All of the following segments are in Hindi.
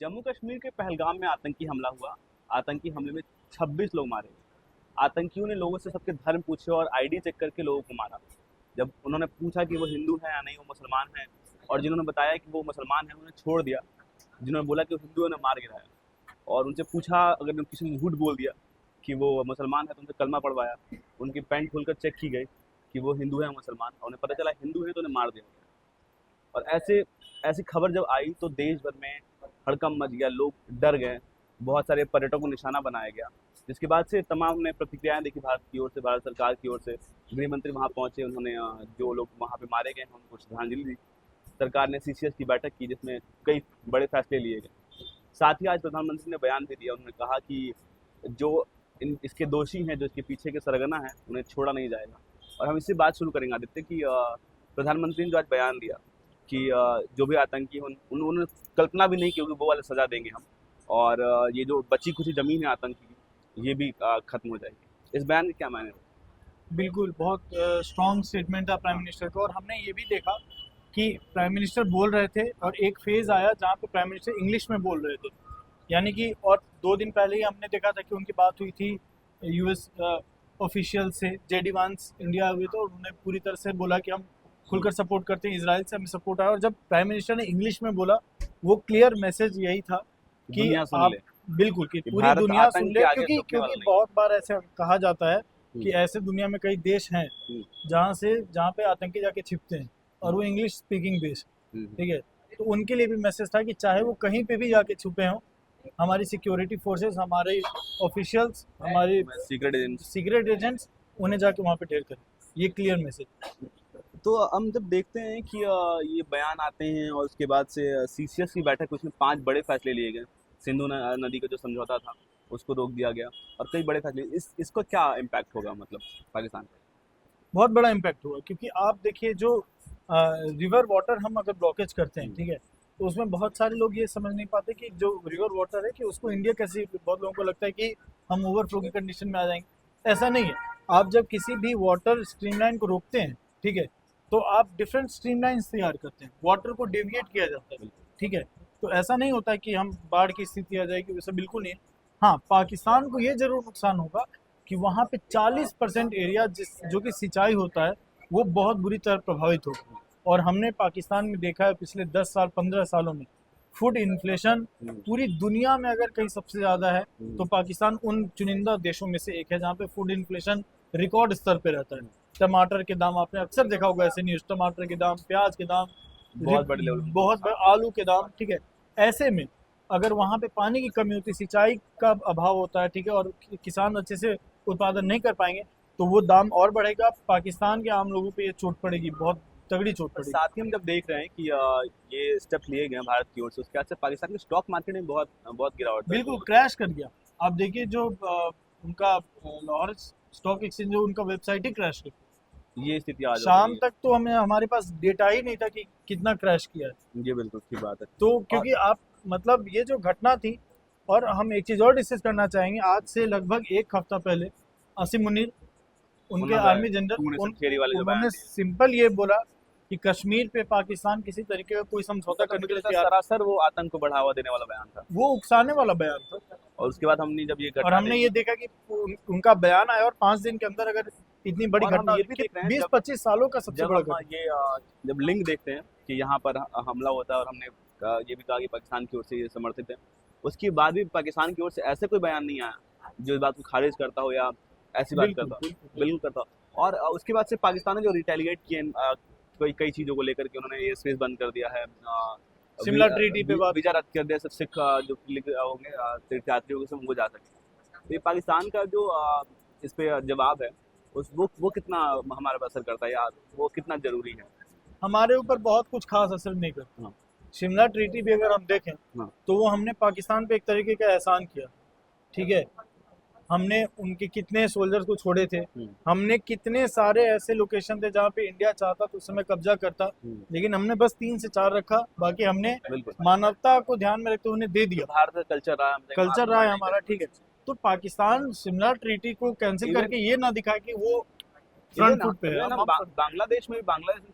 जम्मू कश्मीर के पहलगाम में आतंकी हमला हुआ। आतंकी हमले में 26 लोग मारे गए। आतंकियों ने लोगों से सबके धर्म पूछे और आईडी चेक करके लोगों को मारा। जब उन्होंने पूछा कि वो हिंदू हैं या नहीं, वो मुसलमान हैं, और जिन्होंने बताया कि वो मुसलमान हैं उन्हें छोड़ दिया। जिन्होंने बोला कि वो हिंदू है, उन्हें मार गिराया। और उनसे पूछा, अगर किसी ने झूठ बोल दिया कि वो मुसलमान है तो उनसे कलमा पढ़वाया। उनकी पैंट खोलकर चेक की गई कि वो हिंदू है या मुसलमान, और उन्हें पता चला हिंदू है तो उन्हें मार दिया गया। और ऐसी खबर जब आई तो देश भर में हड़कंप मच गया, लोग डर गए। बहुत सारे पर्यटकों को निशाना बनाया गया, जिसके बाद से तमाम ने प्रतिक्रियाएं देखी भारत की ओर से, भारत सरकार की ओर से। गृह मंत्री वहाँ पहुँचे, उन्होंने जो लोग वहाँ पे मारे गए हैं उनको श्रद्धांजलि दी। सरकार ने सीसीएस की बैठक की, जिसमें कई बड़े फैसले लिए गए। साथ ही आज प्रधानमंत्री ने बयान भी दिया। उन्होंने कहा कि जो इसके दोषी हैं, जो इसके पीछे के सरगना हैं, उन्हें छोड़ा नहीं जाएगा। और हम इससे बात शुरू करेंगे आदित्य कि प्रधानमंत्री ने जो आज बयान दिया कि जो भी आतंकी हैं उन्होंने कल्पना भी नहीं की होगी वो वाले सज़ा देंगे हम, और ये जो बची खुची ज़मीन है आतंकी की, ये भी ख़त्म हो जाएगी। इस बयान के क्या मायने? बिल्कुल, बहुत स्ट्रॉन्ग स्टेटमेंट था प्राइम मिनिस्टर का। और हमने ये भी देखा कि प्राइम मिनिस्टर बोल रहे थे और एक फेज़ आया जहाँ पे प्राइम मिनिस्टर इंग्लिश में बोल रहे थे, यानी कि। और 2 दिन पहले ही हमने देखा था कि उनकी बात हुई थी यूएस ऑफिशियल से। जेडी वांस इंडिया हुए तो उन्होंने पूरी तरह से बोला कि हम खुलकर सपोर्ट करते हैं, इजराइल से हमें सपोर्ट आया। और जब प्राइम मिनिस्टर ने इंग्लिश में बोला, वो क्लियर मैसेज यही था कि आप बिल्कुल कि पूरी दुनिया सुन ले, क्योंकि बहुत बार ऐसे कहा जाता है कि ऐसे दुनिया में कई देश हैं जहाँ पे आतंकी जाके छिपते हैं, और वो इंग्लिश स्पीकिंग देश, ठीक है। तो उनके लिए भी मैसेज था कि चाहे वो कहीं पे भी जाके छुपे हों, हमारी सिक्योरिटी फोर्सेस, हमारे ऑफिशियल्स, हमारे सीक्रेट एजेंट्स उन्हें जाके वहाँ पे ढेर करें। ये क्लियर मैसेज। तो हम जब देखते हैं कि ये बयान आते हैं और उसके बाद से सीसीएस की बैठक, उसमें 5 बड़े फैसले लिए गए। सिंधु नदी का जो समझौता था उसको रोक दिया गया, और कई बड़े फैसले। इसको क्या इम्पैक्ट होगा, मतलब पाकिस्तान पर? बहुत बड़ा इम्पैक्ट हुआ, क्योंकि आप देखिए जो रिवर वाटर हम अगर ब्लॉकेज करते हैं, ठीक है, तो उसमें बहुत सारे लोग ये समझ नहीं पाते कि जो रिवर वाटर है कि उसको इंडिया कैसे। बहुत लोगों को लगता है कि हम ओवरफ्लो की कंडीशन में आ जाएंगे। ऐसा नहीं है। आप जब किसी भी वाटर स्ट्रीमलाइन को रोकते हैं, ठीक है, तो आप डिफरेंट स्ट्रीमलाइंस तैयार करते हैं, वाटर को डेविएट किया जाता है, ठीक है। तो ऐसा नहीं होता कि हम बाढ़ की स्थिति आ जाएगी, वैसा बिल्कुल नहीं है। हाँ, पाकिस्तान को ये जरूर नुकसान होगा कि वहाँ पे 40% एरिया जो कि सिंचाई होता है वो बहुत बुरी तरह प्रभावित होगा। और हमने पाकिस्तान में देखा है पिछले 10 साल 15 सालों में फूड इन्फ्लेशन पूरी दुनिया में अगर कहीं सबसे ज़्यादा है तो पाकिस्तान उन चुनिंदा देशों में से एक है जहाँ पे फूड इन्फ्लेशन रिकॉर्ड स्तर पे रहता है। टमाटर के दाम आपने अक्सर देखा होगा, ऐसे न्यूज़, टमाटर के दाम, प्याज के दाम बहुत बड़े लेवल, बहुत बड़े आलू के दाम, ठीक है। ऐसे में अगर वहाँ पे पानी की कमी होती, सिंचाई का अभाव होता है, ठीक है, और किसान अच्छे से उत्पादन नहीं कर पाएंगे, तो वो दाम और बढ़ेगा। पाकिस्तान के आम लोगों पे ये चोट पड़ेगी, बहुत तगड़ी चोट पड़ेगी। साथ ही हम जब देख रहे हैं कि ये स्टेप लिए गए हैं भारत की ओर से, उसके बाद से पाकिस्तान के स्टॉक मार्केट में बहुत गिरावट, बिल्कुल क्रैश कर गया। आप देखिए जो उनका लाहौर स्टॉक एक्सचेंज, जो उनका वेबसाइट ही क्रैश कर गया। ये स्थिति आ शाम तक तो हमारे पास डेटा ही नहीं था कि कितना क्रैश किया है। ये बिल्कुल ठीक बात है। तो क्योंकि आप मतलब ये जो घटना थी, और हम एक चीज़ और डिस्कस करना चाहेंगे। आज से लगभग 1 हफ्ता पहले आसिम मुनीर, उनके आर्मी जनरल, उन्होंने सिंपल ये बोला कि कश्मीर पे पाकिस्तान किसी तरीके का कोई समझौता करने के लिए तैयार। सरासर वो आतंक को बढ़ावा देने वाला बयान था, वो उकसाने वाला बयान था। और उसके बाद हमने जब ये देखा कि उनका बयान आया और 5 दिन के अंदर अगर इतनी बड़ी घटना, 20-25 सालों का सबसे बड़ा घटना। ये जब लिंक देखते हैं कि यहाँ पर हमला होता है, और हमने ये भी कहा कि पाकिस्तान की ओर से ये समर्थित है, उसके बाद भी पाकिस्तान की ओर से ऐसे कोई बयान नहीं आया जो इस बात को खारिज करता हो या ऐसी बात करता हो। बिल्कुल करता हो। और उसके बाद से पाकिस्तान ने जो रिटेलिएट किए कई चीज़ों को लेकर के, उन्होंने एयर स्पेस बंद कर दिया है, शिमला ट्रीटी पे वीजा रद्द कर दिया, सिख जो होंगे तीर्थयात्रियों के संग वो जा सके। तो ये पाकिस्तान का जो इस पे जवाब है, वो कितना हमारे पर असर करता है, या वो कितना जरूरी है? हमारे ऊपर बहुत कुछ खास असर नहीं करता। शिमला ट्रीटी भी अगर हम देखें तो वो हमने पाकिस्तान पे एक तरीके का एहसान किया, ठीक है। हमने उनके कितने सोल्जर्स को छोड़े थे, हमने कितने सारे ऐसे लोकेशन थे जहाँ पे इंडिया चाहता तो उस समय कब्जा करता, लेकिन हमने बस 3 से 4 रखा, बाकी हमने मानवता को ध्यान में रखते हुए उन्हें दे दिया। भारत का कल्चर रहा है हमारा, ठीक है। तो पाकिस्तान शिमला ट्रीटी को कैंसिल करके ये ना दिखाए कि वो फ्रंट फुट पे है। इवन हम बांग्लादेश में भी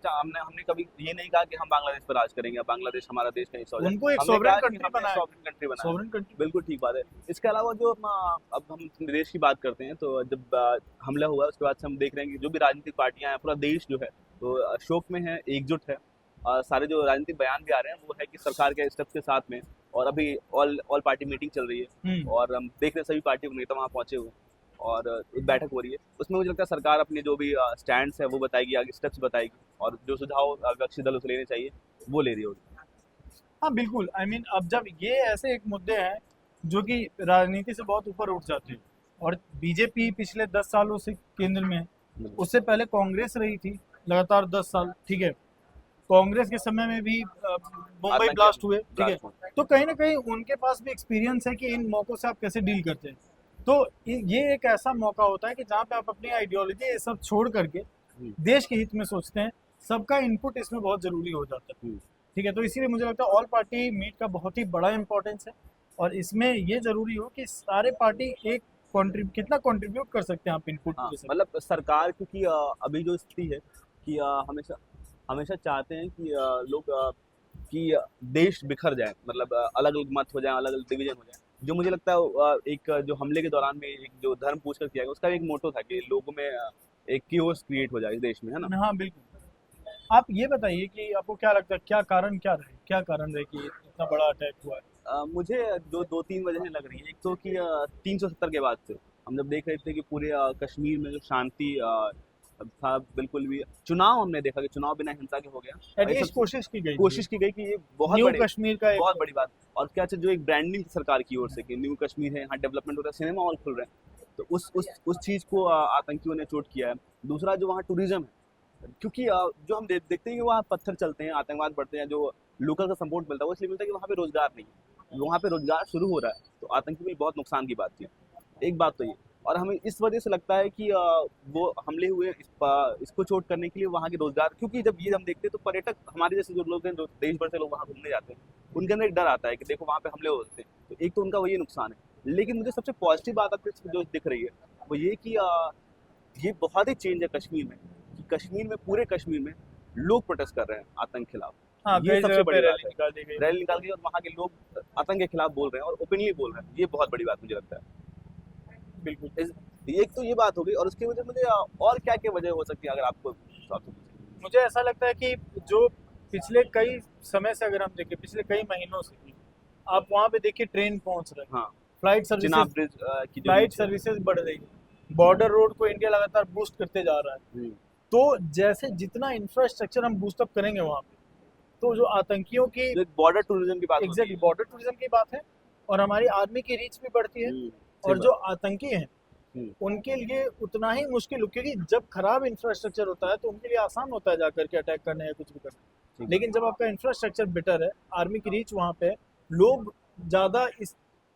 हमने कभी ये नहीं कहा कि हम बांग्लादेश पर राज करेंगे, बांग्लादेश हमारा देश का हिस्सा हो जाए। उनको एक हमने सॉवरेन कहा कि कंट्री हमने बनाया, सॉवरेन कंट्री बनाया। Sovereign country. बिल्कुल ठीक बात है। इसके अलावा जो अब हम देश की बात करते हैं, तो जब हमला हुआ उसके बाद से हम देख रहे हैं कि जो भी राजनीतिक पार्टियां हैं, पूरा देश जो है तो शोक में है, एकजुट है। सारे जो राजनीतिक बयान भी आ रहे हैं वो है कि सरकार के स्टेप्स के साथ में, और अभी ऑल पार्टी मीटिंग चल रही है और हम देख रहे हैं सभी पार्टी के नेता वहाँ पहुंचे हुए और एक बैठक हो रही है। उसमें मुझे लगता है सरकार अपनी जो भी स्टैंड्स है वो बताएगी, आगे स्टेप्स बताएगी, और जो सुझाव विपक्षी दल उसे लेने चाहिए वो ले रही होगी। हाँ बिल्कुल, आई मीन अब जब ये ऐसे एक मुद्दे हैं जो कि राजनीति से बहुत ऊपर उठ जाते हैं, और बीजेपी पिछले 10 सालों से केंद्र में है, उससे पहले कांग्रेस रही थी लगातार 10 साल, ठीक है। कांग्रेस के समय में भी मुंबई ब्लास्ट हुए, ठीक है। तो कहीं ना कहीं उनके पास भी एक्सपीरियंस है कि इन मौकों से आप कैसे डील करते हैं। तो ये एक ऐसा मौका होता है कि जहाँ पे आप अपनी आइडियोलॉजी ये सब छोड़ करके देश के हित में सोचते हैं, सबका इनपुट इसमें बहुत जरूरी हो जाता है, ठीक है। तो इसीलिए मुझे लगता है ऑल पार्टी मीट का बहुत ही बड़ा इंपॉर्टेंस है, और इसमें ये जरूरी हो कि सारे पार्टी एक कितना कंट्रीब्यूट कर सकते हैं आप इनपुट। मतलब सरकार, क्योंकि अभी जो स्थिति है कि हमेशा चाहते हैं कि लोग कि देश बिखर जाए, मतलब अलग अलग मत हो जाए, अलग अलग डिवीजन हो जाए। जो मुझे लगता है एक जो हमले के दौरान में एक जो धर्म पूछकर किया गया, उसका एक मोटो था कि लोगों में एक क्योस क्रिएट हो जाए इस देश में, है ना। हाँ बिल्कुल। आप ये बताइए कि आपको क्या लगता है, क्या कारण रहे कि इतना बड़ा अटैक हुआ है? मुझे जो 2-3 वजहें लग रही हैं। एक तो कि 370 के बाद से हम जब देख रहे थे कि पूरे कश्मीर में जो शांति था, बिल्कुल भी चुनाव हमने देखा कि चुनाव बिना हिंसा के हो गया। एटलीस्ट कोशिश की गई कि ये बहुत न्यू बड़ी कश्मीर का बहुत बड़ी बात। और क्या जो एक ब्रांडिंग सरकार की ओर से कि न्यू कश्मीर है, यहाँ डेवलपमेंट हो रहा है, सिनेमा हॉल खुल रहे हैं, तो उस चीज़ को आतंकियों ने चोट किया है। दूसरा जो वहाँ टूरिज्म है, क्योंकि जो हम देखते हैं कि वहाँ पत्थर चलते हैं, आतंकवाद बढ़ते हैं, जो लोकल का सपोर्ट मिलता है वो इसलिए मिलता है कि वहाँ पे रोजगार नहीं है। वहाँ पे रोजगार शुरू हो रहा है, तो आतंकी भी बहुत नुकसान की बात थी। एक बात तो ये, और हमें इस वजह से लगता है कि वो हमले हुए इसको चोट करने के लिए वहाँ के रोजगार, क्योंकि जब ये हम देखते हैं तो पर्यटक हमारे जैसे जो लोग हैं, जो देश भर से लोग वहाँ घूमने जाते हैं, उनके अंदर एक डर आता है कि देखो वहाँ पे हमले हो सकते हैं। तो एक तो उनका वही नुकसान है। लेकिन मुझे सबसे पॉजिटिव बात आपको जो दिख रही है वो ये कि ये बहुत ही चेंज है कश्मीर में, कि कश्मीर में, पूरे कश्मीर में लोग प्रोटेस्ट कर रहे हैं आतंक के खिलाफ। हाँ, ये सबसे बड़ी बात है। रैली निकाल गई और वहाँ के लोग आतंक के खिलाफ बोल रहे हैं और ओपनली बोल रहे हैं। ये बहुत बड़ी बात मुझे लगता है। बिल्कुल। एक तो ये बात हो गई, और उसकी वजह मुझे और क्या क्या वजह हो सकती है अगर आपको मुझे ऐसा लगता है कि जो पिछले कई समय से, अगर हम देखें पिछले कई महीनों से, आप वहाँ पे देखिए ट्रेन पहुँच रहे हैं, हाँ, फ्लाइट सर्विसेज बढ़ रही है, बॉर्डर रोड को इंडिया लगातार बूस्ट करते जा रहा है। तो जैसे जितना इंफ्रास्ट्रक्चर हम बूस्टअप करेंगे वहाँ पे, तो जो आतंकियों की बॉर्डर टूरिज्म की बात, एग्जैक्टली बॉर्डर टूरिज्म की बात है, और हमारी आर्मी की रीच भी बढ़ती है, और जो आतंकी हैं उनके लिए उतना ही मुश्किल, क्योंकि जब खराब इंफ्रास्ट्रक्चर होता है तो उनके लिए आसान होता है जाकर के अटैक करना या कुछ भी करना। लेकिन जब आपका इंफ्रास्ट्रक्चर बेटर है, आर्मी की रीच वहाँ पे, लोग ज़्यादा इस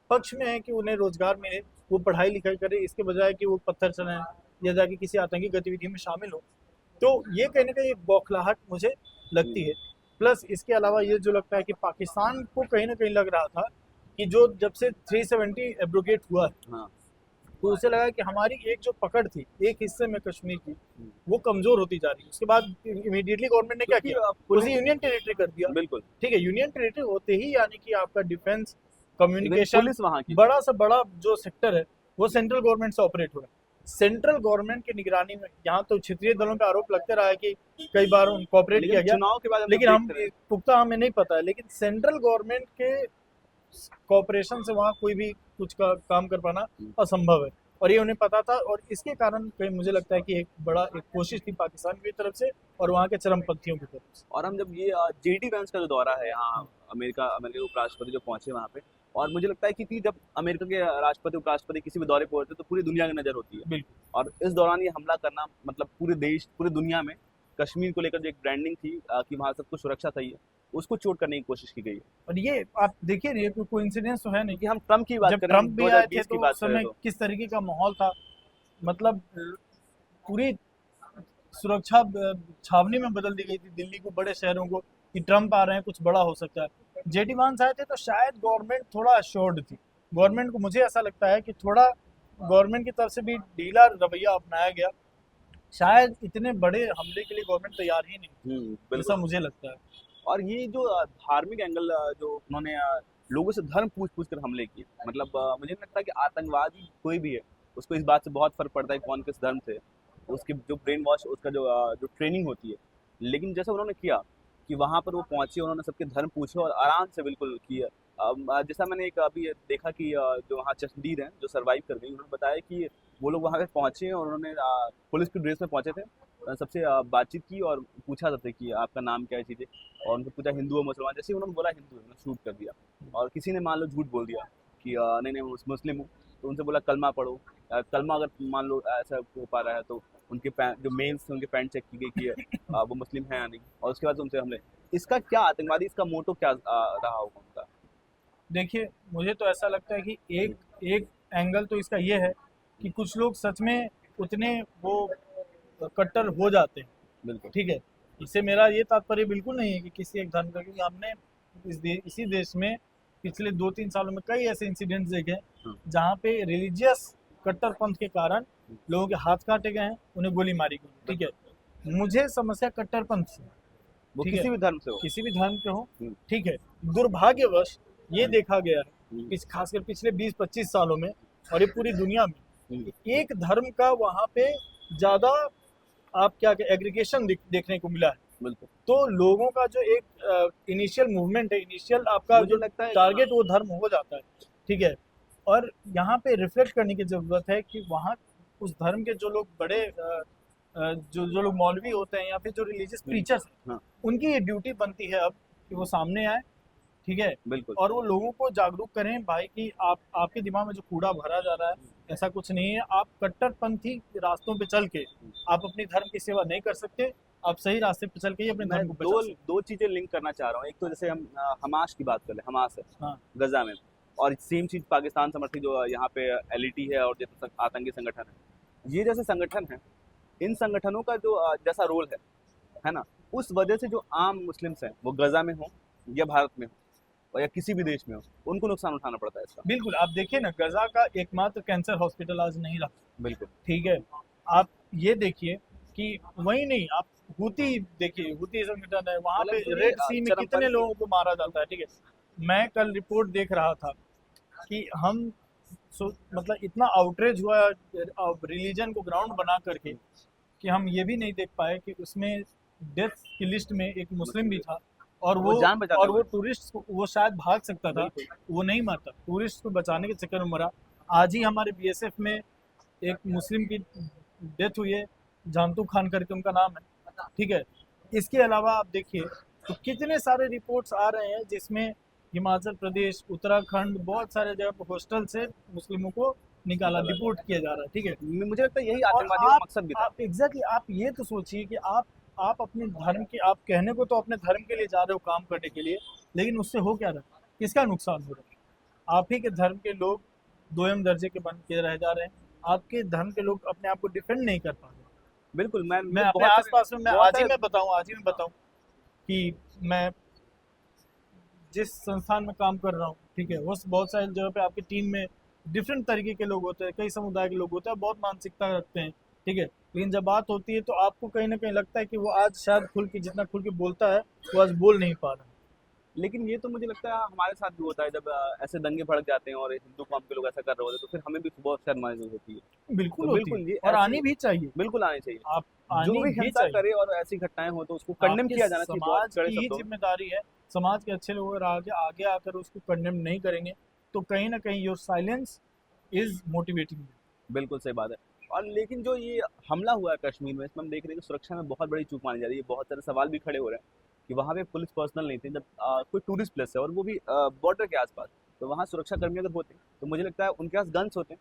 पक्ष में है कि उन्हें रोजगार मिले, वो पढ़ाई लिखाई करे, इसके बजाय कि वो पत्थर चलाएं या जाके किसी आतंकी गतिविधि में शामिल हो, तो ये कहीं ना कहीं एक बौखलाहट मुझे लगती है। प्लस इसके अलावा ये जो लगता है कि पाकिस्तान को कहीं ना कहीं लग रहा था कि जो जब से 370 एब्रोगेट हुआ है, तो उसे लगा कि हमारी एक जो पकड़ थी एक हिस्से में कश्मीर की, वो कमजोर होती जा रही है। उसके बाद इमीडिएटली गवर्नमेंट ने क्या किया, उसे यूनियन टेरिटरी कर दिया। बिल्कुल ठीक है, यूनियन टेरिटरी होते ही यानी कि आपका डिफेंस, कम्युनिकेशन, पुलिस वहाँ की बड़ा से बड़ा जो सेक्टर है वो सेंट्रल गवर्नमेंट से ऑपरेट हो रहा है। सेंट्रल गवर्नमेंट की निगरानी में, यहाँ तो क्षेत्रीय दलों पे आरोप लगते रहा है कि कई बार कोऑपरेट किया गया चुनाव के बाद, लेकिन हम पुख्ता हमें नहीं पता है, लेकिन सेंट्रल गवर्नमेंट के कोऑपरेशन से वहाँ कोई भी कुछ का काम कर पाना असंभव है, और ये उन्हें पता था। और इसके कारण मुझे लगता है कि एक कोशिश थी पाकिस्तान की तरफ से और वहाँ के चरमपंथियों की तरफ से। और हम जब ये JD वैंस का जो दौरा है यहाँ, अमेरिका के उपराष्ट्रपति जो पहुंचे वहाँ पे, और मुझे लगता है कि जब अमेरिका के राष्ट्रपति उपराष्ट्रपति किसी भी दौरे पर होते हैं तो पूरी दुनिया की नज़र होती है। और इस दौरान ये हमला करना, मतलब पूरे दुनिया में कश्मीर को लेकर जो एक ब्रांडिंग थी कि वहाँ सबको सुरक्षा चाहिए, उसको चोट करने की कोशिश की गई है। और ये आप देखिए, ये कोई इंसिडेंस तो है नहीं कि हम ट्रम्प की बात जब करें, ट्रम्प भी आए थे तो उस समय किस तरीके का माहौल था, मतलब पूरी सुरक्षा छावनी में बदल दी गई थी दिल्ली को, बड़े शहरों को, कि ट्रम्प आ रहे हैं, कुछ बड़ा हो सकता है। JD वांस आए थे तो शायद गवर्नमेंट थोड़ा अश्योर्ड थी। गवर्नमेंट को, मुझे ऐसा लगता है कि थोड़ा गवर्नमेंट की तरफ से भी ढीला रवैया अपनाया गया, शायद इतने बड़े हमले के लिए गवर्नमेंट तैयार ही नहीं, बिल्कुल। ऐसा मुझे लगता है। और ये जो धार्मिक एंगल जो उन्होंने लोगों से धर्म पूछ पूछ कर हमले किए, मतलब मुझे नहीं लगता कि आतंकवादी कोई भी है उसको इस बात से बहुत फर्क पड़ता है कि कौन किस धर्म से है। उसकी जो ब्रेन वॉश, उसका जो ट्रेनिंग होती है। लेकिन जैसा उन्होंने किया कि वहाँ पर वो पहुंचे, उन्होंने सबके धर्म पूछे और आराम से बिल्कुल किया। जैसा मैंने एक अभी देखा कि जो वहाँ चश्मदीद हैं जो सर्वाइव कर गई, उन्होंने बताया कि वो लोग वहाँ पे पहुंचे और उन्होंने पुलिस की ड्रेस में पहुंचे थे। सबसे बातचीत की और पूछा जाता है कि आपका नाम क्या है, चीज़ें। और उनको पूछा हिंदू और मुसलमान, जैसे ही उन्होंने बोला हिंदू है, उन्होंने शूट कर दिया। और किसी ने मान लो झूठ बोल दिया कि नहीं नहीं मुस्लिम हूँ, तो उनसे बोला कलमा पढ़ो। कलमा अगर मान लो ऐसा हो पा रहा है तो उनके जो मेल्स थे उनके पैंट चेक की गई कि वो मुस्लिम है या नहीं, और उसके बाद उनसे हमले। इसका क्या आतंकवादी, इसका मोटो क्या रहा होगा उनका? देखिए, मुझे तो ऐसा लगता है कि एक एक एंगल तो इसका ये है कि कुछ लोग सच में उतने वो कट्टर हो जाते हैं, बिल्कुल। ठीक है। इससे मेरा ये तात्पर्य बिल्कुल नहीं है कि किसी एक धर्म का, क्योंकि हमने इसी देश में पिछले 2-3 सालों में कई ऐसे इंसिडेंट्स देखे हैं हाँ। जहाँ पे रिलीजियस कट्टरपंथ के कारण लोगों के हाथ काटे गए हैं, उन्हें गोली मारी गई, ठीक है। मुझे समस्या कट्टरपंथ से, वो ठीक किसी है, भी धर्म से हो। किसी भी धर्म के हो, हम्म, ठीक है। दुर्भाग्यवश ये हम्म, देखा गया है हम्म, कि खासकर पिछले 20-25 सालों में और ये पूरी दुनिया में हम्म, एक धर्म का वहाँ पे ज़्यादा आप क्या एग्रीगेशन देखने को मिला है। बिल्कुल। तो लोगों का जो एक इनिशियल मूवमेंट है, इनिशियल आपका मुझे जो लगता है टारगेट वो धर्म हो जाता है, ठीक है। और यहाँ पे रिफ्लेक्ट करने की ज़रूरत है कि वहाँ उस धर्म के जो लोग बड़े जो जो लोग मौलवी होते हैं या फिर जो रिलीजियस प्रीचर्स हैं, हाँ, उनकी ये ड्यूटी बनती है अब कि वो सामने आए, ठीक है। बिल्कुल। और वो लोगों को जागरूक करें भाई कि आप आपके दिमाग में जो कूड़ा भरा जा रहा है ऐसा कुछ नहीं है। आप कट्टरपंथी रास्तों पे चल के आप अपनी धर्म की सेवा नहीं कर सकते। आप सही रास्ते पे चल के ही अपने मैं धर्म को दो बचा सकते दो चीजें लिंक करना चाह रहा हूँ। एक तो जैसे हम हमास की बात कर ले, हमास है हैं। हाँ, गजा में, और सेम चीज पाकिस्तान समर्थी जो यहाँ पे एलईटी है और जैसे आतंकी संगठन है, ये जैसे संगठन है, इन संगठनों का जो जैसा रोल है ना, उस वजह से जो आम मुस्लिम्स हैं वो गजा में हो या भारत में हो और या किसी भी देश में हो, उनको नुकसान उठाना पड़ता है इसका। बिल्कुल। आप देखिए ना, गजा का एकमात्र कैंसर हॉस्पिटल आज नहीं रहा, बिल्कुल। ठीक है। आप ये देखिए कि वही नहीं, आप हुती देखिए, हुती संगठन है वहाँ पे, मतलब जो ये रेड सी में कितने चरमपंथी, लोगों को मारा जाता है, ठीक है। मैं कल रिपोर्ट देख रहा था कि हम मतलब इतना आउटरेज हुआ रिलीजन को ग्राउंड बना करके कि हम ये भी नहीं देख पाए कि उसमें डेथ की लिस्ट में एक मुस्लिम भी था। और वो जान बचाता वो हुआ। टूरिस्ट, वो शायद भाग सकता था, बिल्कुल। वो नहीं मरता, टूरिस्ट को बचाने के चक्कर में मरा। आज ही हमारे बीएसएफ में एक मुस्लिम की डेथ हुई है, जानतू खान करके उनका नाम है, ठीक है। इसके अलावा आप देखिए तो कितने सारे रिपोर्ट्स आ रहे हैं जिसमें हिमाचल प्रदेश, उत्तराखंड, बहुत सारे जगह पर हॉस्टल से मुस्लिमों को निकाला, डिपोर्ट किया जा रहा है, ठीक है। मुझे लगता है यही और आतंकवादियों का मकसद भी था। आप एग्जैक्टली आप ये तो सोचिए कि आप अपने धर्म के, आप कहने को तो अपने धर्म के लिए जा रहे हो काम करने के लिए, लेकिन उससे हो क्या रहा है, किसका नुकसान हो रहा है? आप ही के धर्म के लोग दोयम दर्जे के बन के रह जा रहे हैं। आपके धर्म के लोग अपने आप को डिफेंड नहीं कर पा रहे। बिल्कुल। मैं अपने बहुत आसपास में, मैं बहुत आज ही सारे- मैं बताऊं, आज ही मैं बताऊं कि मैं जिस संस्थान में काम कर रहा हूँ, ठीक है, वो बहुत सारी जगह पे आपकी टीम में डिफरेंट तरीके के लोग होते हैं, कई समुदाय के लोग होते हैं, बहुत मानसिकता रखते हैं, ठीक है। लेकिन जब बात होती है तो आपको कहीं ना कहीं लगता है कि वो आज शायद खुल के, जितना खुल के बोलता है वो आज बोल नहीं पा रहा है। लेकिन ये तो मुझे लगता है हमारे साथ भी होता है, जब ऐसे दंगे भड़क जाते हैं और हिंदू कौम के लोग ऐसा कर रहे होते हैं, तो फिर हमें भी बहुत शर्म महसूस होती है। बिल्कुल तो होती बिल्कुल ये है और ऐसी आनी भी चाहिए। बिल्कुल आनी चाहिए। आप जो आनी भी भी हिंसा चाहिए। करे और ऐसी घटनाएं हो तो उसको कंडेम आपके किया जाना चाहिए बहुत समाज कड़े की ही शब्दों में। जिम्मेदारी है, समाज के अच्छे लोग अगर आगे आगे आकर उसको कंडेम नहीं करेंगे तो कहीं ना कहीं योर साइलेंस इज मोटिवेटिंग। बिल्कुल सही बात है। और लेकिन जो ये हमला हुआ है कश्मीर में, इसमें हम देख रहे हैं कि सुरक्षा में बहुत बड़ी चूक मानी जा रही है। बहुत सारे सवाल भी खड़े हो रहे हैं कि वहाँ पे पुलिस पर्सनल नहीं थे, जब कोई टूरिस्ट प्लेस है और वो भी बॉर्डर के आसपास, तो वहाँ सुरक्षा कर्मी अगर होते तो मुझे लगता है उनके पास गन्स होते,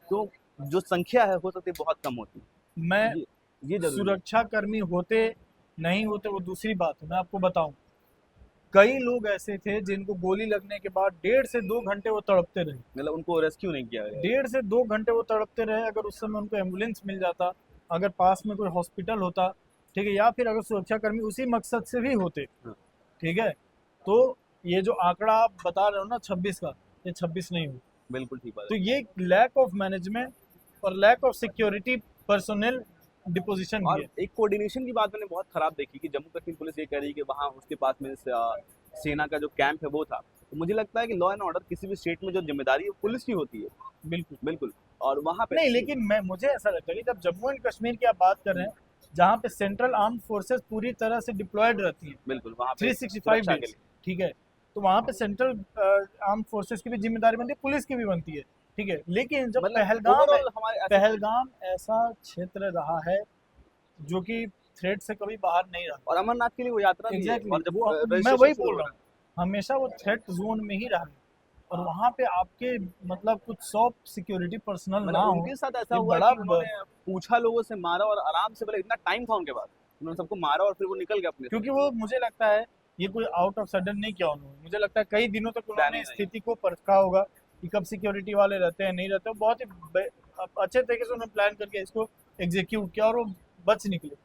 तो जो संख्या है हो सकती है बहुत कम होती। मैं ये ये जरूरी है। सुरक्षा कर्मी होते नहीं होते वो दूसरी बात है। मैं आपको बताऊं, कई लोग ऐसे थे जिनको गोली लगने के बाद 1.5 से 2 घंटे वो तड़पते रहे। मतलब उनको रेस्क्यू नहीं किया गया। 1.5 से 2 घंटे वो तड़पते रहे। अगर उस समय उनको एम्बुलेंस मिल जाता, अगर पास में कोई हॉस्पिटल होता, ठीक है, या फिर अगर सुरक्षाकर्मी उसी मकसद से भी होते, हाँ, ठीक है, तो ये जो आंकड़ा आप बता रहे हो ना 26 का, ये 26 नहीं हो। बिल्कुल ठीक बात तो है। ये लैक ऑफ मैनेजमेंट और lack of security personnel deposition और भी है। एक कोऑर्डिनेशन की बात मैंने बहुत खराब देखी कि जम्मू कश्मीर पुलिस ये कह रही है कि वहाँ उसके पास में सेना का जो कैंप है वो था। तो मुझे लगता है कि लॉ एंड ऑर्डर किसी भी स्टेट में जो जिम्मेदारी है वो पुलिस की होती है। बिल्कुल। बिल्कुल। और वहाँ पे नहीं, लेकिन मैं मुझे ऐसा लगता है कि जब जम्मू एंड कश्मीर की आप बात कर रहे हैं, जहाँ पे सेंट्रल आर्म फोर्सेस पूरी तरह से डिप्लॉयड रहती हैं बिल्कुल वहाँ पे 365 सुरक्षा के डेज, लिए। ठीक है, तो वहाँ पे सेंट्रल आर्म फोर्सेस की भी जिम्मेदारी बनती है, पुलिस की भी बनती है, ठीक है। लेकिन जब मतलब ओवरऑल हमारे ऐसे पहलगाम ऐसा क्षेत्र रहा है जो कि थ्रेट से कभी बाहर नहीं रहा। और अमरनाथ के लिए वो यात्रा भी है एग्जैक्टली और जब मैं रजिस्ट्रेशन वही शुरू बोल हो रहा रहा हूँ, हमेशा वो थ्रेट जोन में ही रहा है, और वहाँ पे आपके मतलब कुछ 100 सिक्योरिटी पर्सनल है ना मतलब हो, उनके साथ ऐसा ये हुआ बड़ा कि उन्होंने पूछा लोगों से, मारा और आराम से, बोले इतना टाइम था उनके पास, उन्होंने सबको मारा और फिर वो निकल गए अपने से। क्योंकि वो मुझे लगता है ये कोई आउट ऑफ सडन नहीं किया उन्होंने, मुझे लगता है कई दिनों तक उन्होंने प्लानिंग रही। स्थिति को परखा होगा कि कब सिक्योरिटी वाले रहते हैं नहीं रहते, बहुत ही अच्छे तरीके से उन्होंने प्लान करके इसको एग्जीक्यूट किया और वो बच निकले।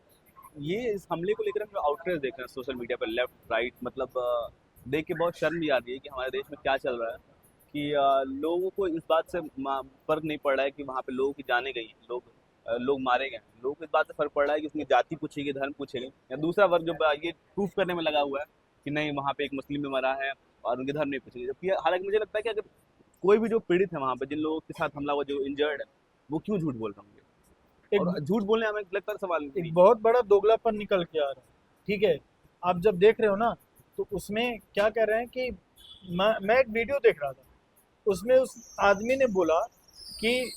ये इस हमले को लेकर हम जो आउटरेज देख रहे हैं सोशल मीडिया पर, लेफ्ट राइट, मतलब देख के बहुत शर्म भी आती है कि हमारे देश में क्या चल रहा है कि लोगों को इस बात से फर्क नहीं पड़ रहा है कि वहाँ पे लोगों की जाने गई, लोग मारे गए। लोगों को इस बात से फर्क पड़ रहा है कि उसकी जाति पूछी गई, धर्म पूछे गए, या दूसरा वर्ग जो ये प्रूफ करने में लगा हुआ है कि नहीं वहाँ पे एक मुस्लिम भी मरा है और उनके धर्म नहीं पूछे गए। जबकि हालांकि मुझे लगता है कि अगर कोई भी जो पीड़ित है वहाँ पे, जिन लोगों के साथ हमला हुआ, जो इंजर्ड है, वो क्यों झूठ बोल रहे होंगे? एक और झूठ बोलने हमें लगता है सवाल एक नहीं। बहुत बड़ा दोगलापन निकल के आ रहा है, ठीक है। आप जब देख रहे हो ना, तो उसमें क्या कह रहे हैं कि मैं एक वीडियो देख रहा था, उसमें उस आदमी ने बोला कि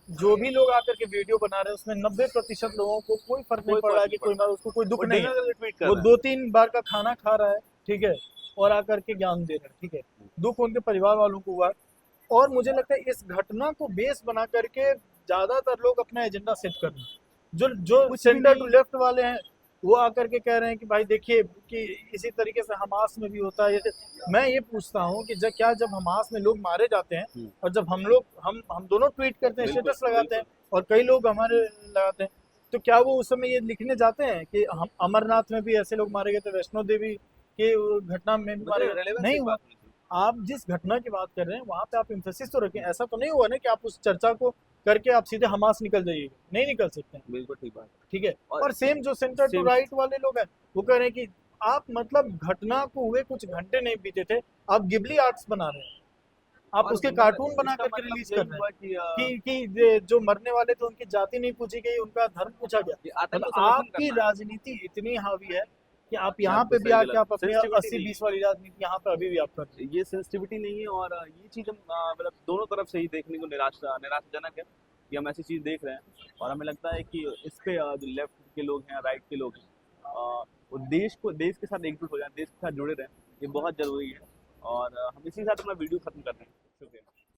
जो भी लोग आकर के वीडियो बना रहे हैं उसमें 90% लोगों को कोई फर्क नहीं कोई पड़ फर्क रहा है नहीं कि कोई पड़ता, उसको कोई दुख वो नहीं है, डिनर ट्वीट कर वो रहे हैं। 2-3 बार का खाना खा रहा है, ठीक है, और आकर के ज्ञान दे रहा है, ठीक है। दुख उनके परिवार वालों को हुआ। और मुझे लगता है इस घटना को बेस बना करके ज्यादातर लोग अपना एजेंडा सेट कर रहे हैं, जो जो कुछ भी सेंटर टू नहीं। लेफ्ट वाले हैं, वो आकर के कह रहे हैं कि भाई देखिए कि इसी तरीके से हमास में भी होता है। मैं ये पूछता हूँ कि जब हमास में लोग मारे जाते हैं, और जब हम दोनों ट्वीट करते हैं, बिल्कुल स्टेटस लगाते हैं, बिल्कुल। और कई लोग हमारे लगाते हैं, तो क्या वो उस समय ये लिखने जाते हैं कि हम अमरनाथ में भी ऐसे लोग मारे गए थे, वैष्णो देवी के घटना में भी मारे मुझे गए? रेलेवेंस नहीं एक हुआ। बात नहीं थी। आप जिस घटना की बात कर रहे हैं वहां पे आप इम्फेसिस तो रखें, ऐसा तो नहीं हुआ ना कि आप उस चर्चा को करके आप सीधे हमास निकल जाइएगा, नहीं निकल सकते हैं, बिल्कुल ठीक बात है। ठीक है। और और सेम जो सेंटर टू सेम राइट वाले लोग हैं, वो कह रहे हैं कि आप मतलब घटना को हुए कुछ घंटे नहीं बीते थे, आप गिबली आर्ट्स बना रहे हैं, आप और उसके मतलब कार्टून बना इसका करके मतलब रिलीज कर यही रहे हुआ हैं कि जो मरने वाले थे उनकी जाति नहीं पूछी गई, उनका धर्म पूछा गया। ये आतंक मतलब को समर्थन आपकी करना है। राजनीति इतनी हावी है कि आप ये यहाँ आपको पे भी सही आके गलत आप अपनी सेंसिटिविटी नहीं 80-20 है। वाली राजनीति यहाँ पे अभी भी आप कर रहे हैं। ये सेंसिटिविटी नहीं है और ये चीज़ हम मतलब दोनों तरफ से ही देखने को निराशाजनक है कि हम ऐसी चीज़ देख रहे हैं। और हमें लगता है कि इस पे जो लेफ्ट के लोग हैं, राइट के लोग हैं, वो देश के साथ एकजुट हो जाए, देश के साथ जुड़े रहें, ये बहुत ज़रूरी है। और हम इसी के साथ अपना वीडियो खत्म कर रहे हैं।